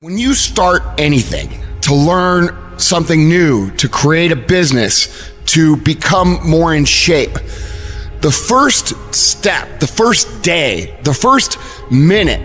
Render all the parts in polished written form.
When you start anything, to learn something new, to create a business, to become more in shape, the first step, the first day, the first minute,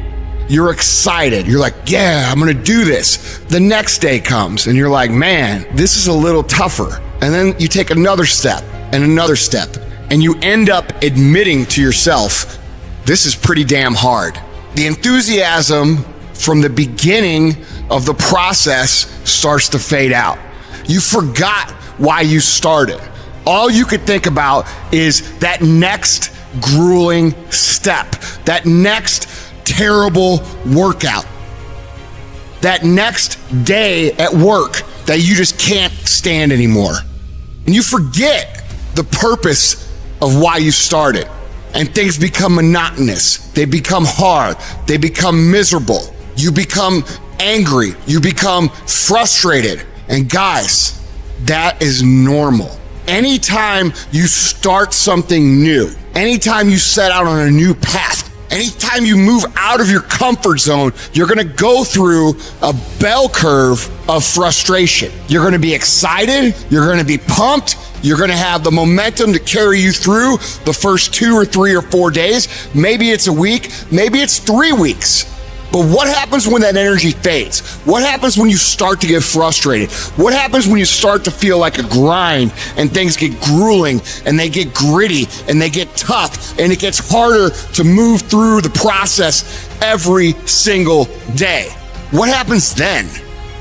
you're excited. You're like, yeah, I'm gonna do this. The next day comes and you're like, man, this is a little tougher. And then you take another step and another step, and you end up admitting to yourself, this is pretty damn hard. The enthusiasm from the beginning of the process starts to fade out. You forgot why you started. All you could think about is that next grueling step, that next terrible workout, that next day at work that you just can't stand anymore. And you forget the purpose of why you started. And things become monotonous. They become hard. They become miserable. You become angry. You become frustrated. And guys, that is normal. Anytime you start something new, anytime you set out on a new path, anytime you move out of your comfort zone, you're gonna go through a bell curve of frustration. You're gonna be excited, you're gonna be pumped, you're gonna have the momentum to carry you through the first 2 or 3 or 4 days. Maybe it's a week, maybe it's 3 weeks. But what happens when that energy fades? What happens when you start to get frustrated? What happens when you start to feel like a grind and things get grueling and they get gritty and they get tough and it gets harder to move through the process every single day? What happens then?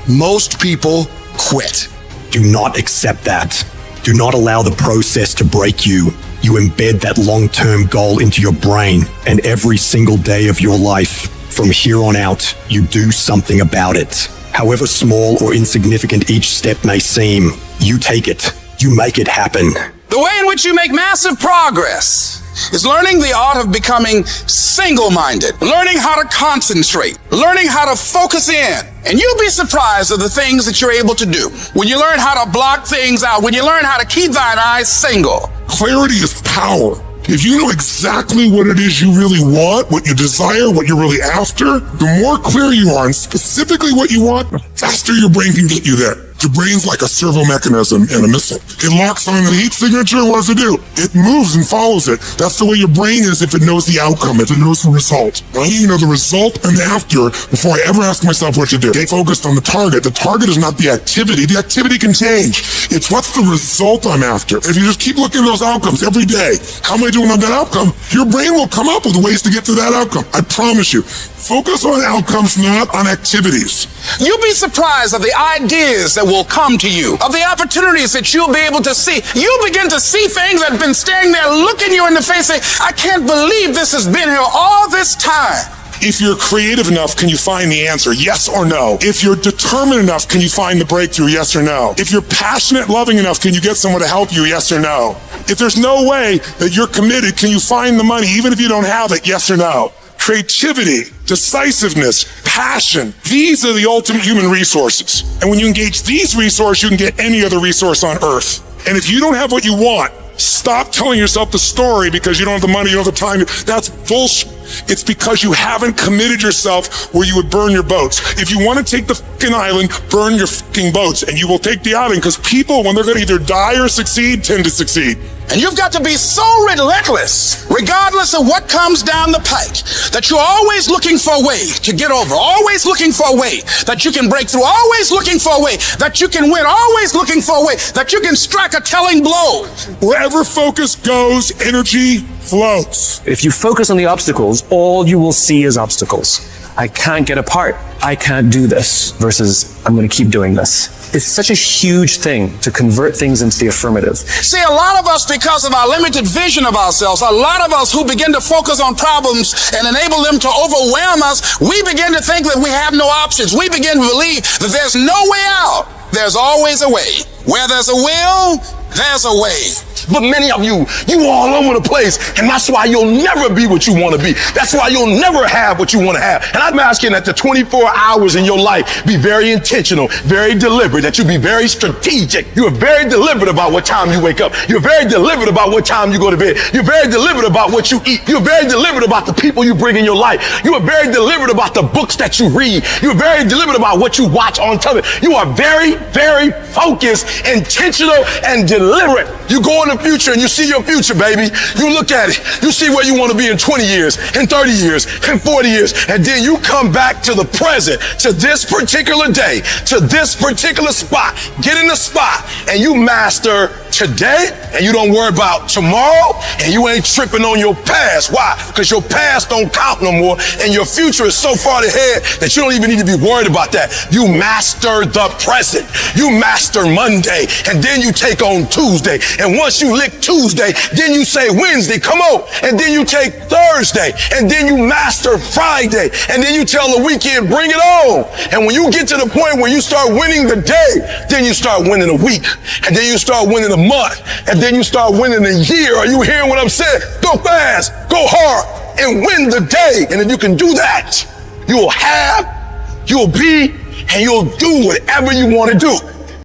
Most people quit. Do not accept that. Do not allow the process to break you. You embed that long-term goal into your brain, and every single day of your life, from here on out, you do something about it. However small or insignificant each step may seem, you take it. You make it happen. The way in which you make massive progress is learning the art of becoming single-minded, learning how to concentrate, learning how to focus in. And you'll be surprised at the things that you're able to do when you learn how to block things out, when you learn how to keep thine eyes single. Clarity is power. If you know exactly what it is you really want, what you desire, what you're really after, the more clear you are on specifically what you want, the faster your brain can get you there. Your brain's like a servo mechanism in a missile. It locks on the heat signature, and what does it do? It moves and follows it. That's the way your brain is if it knows the outcome, if it knows the result. I need to know the result and the after before I ever ask myself what to do. Stay focused on the target. The target is not the activity. The activity can change. It's what's the result I'm after. If you just keep looking at those outcomes every day, how am I doing on that outcome? Your brain will come up with ways to get to that outcome. I promise you. Focus on outcomes, not on activities. You'll be surprised at the ideas that will come to you, of the opportunities that you'll be able to see. You'll begin to see things that have been staring there, looking you in the face, saying, I can't believe this has been here all this time. If you're creative enough, can you find the answer? Yes or no? If you're determined enough, can you find the breakthrough? Yes or no? If you're passionate, loving enough, can you get someone to help you? Yes or no? If there's no way that you're committed, can you find the money even if you don't have it? Yes or no? Creativity, decisiveness, passion. These are the ultimate human resources. And when you engage these resources, you can get any other resource on earth. And if you don't have what you want, stop telling yourself the story because you don't have the money, you don't have the time. That's bullshit. It's because you haven't committed yourself where you would burn your boats. If you want to take the fucking island, burn your fucking boats, and you will take the island, because people, when they're going to either die or succeed, tend to succeed. And you've got to be so relentless, regardless of what comes down the pike, that you're always looking for a way to get over, always looking for a way that you can break through, always looking for a way that you can win, always looking for a way that you can strike a telling blow. Wherever focus goes, energy floats. If you focus on the obstacles, all you will see is obstacles. I can't get apart. I can't do this versus I'm going to keep doing this. It's such a huge thing to convert things into the affirmative. See, a lot of us, because of our limited vision of ourselves, a lot of us who begin to focus on problems and enable them to overwhelm us, we begin to think that we have no options. We begin to believe that there's no way out. There's always a way. Where there's a will, there's a way. But many of you all over the place, and that's why you'll never be what you want to be. That's why you'll never have what you want to have. And I'm asking that the 24 hours in your life be very intentional, very deliberate, that you be very strategic. You are very deliberate about what time you wake up. You're very deliberate about what time you go to bed. You're very deliberate about what you eat. You're very deliberate about the people you bring in your life. You are very deliberate about the books that you read. You're very deliberate about what you watch on television. You are very, very focused, intentional, and deliberate. You go in the future and you see your future, baby. You look at it. You see where you want to be in 20 years, in 30 years, in 40 years. And then you come back to the present, to this particular day, to this particular spot. Get in the spot and you master today, and you don't worry about tomorrow, and you ain't tripping on your past. Why? Because your past don't count no more, and your future is so far ahead that you don't even need to be worried about that. You master the present. You master Monday, and then you take on Tuesday. And once you lick Tuesday, then you say Wednesday, come on. And then you take Thursday, and then you master Friday, and then you tell the weekend, bring it on. And when you get to the point where you start winning the day, then you start winning a week, and then you start winning a month, and then you start winning a year. Are you hearing what I'm saying? Go fast, go hard, and win the day. And if you can do that, you'll have, you'll be, and you'll do whatever you want to do.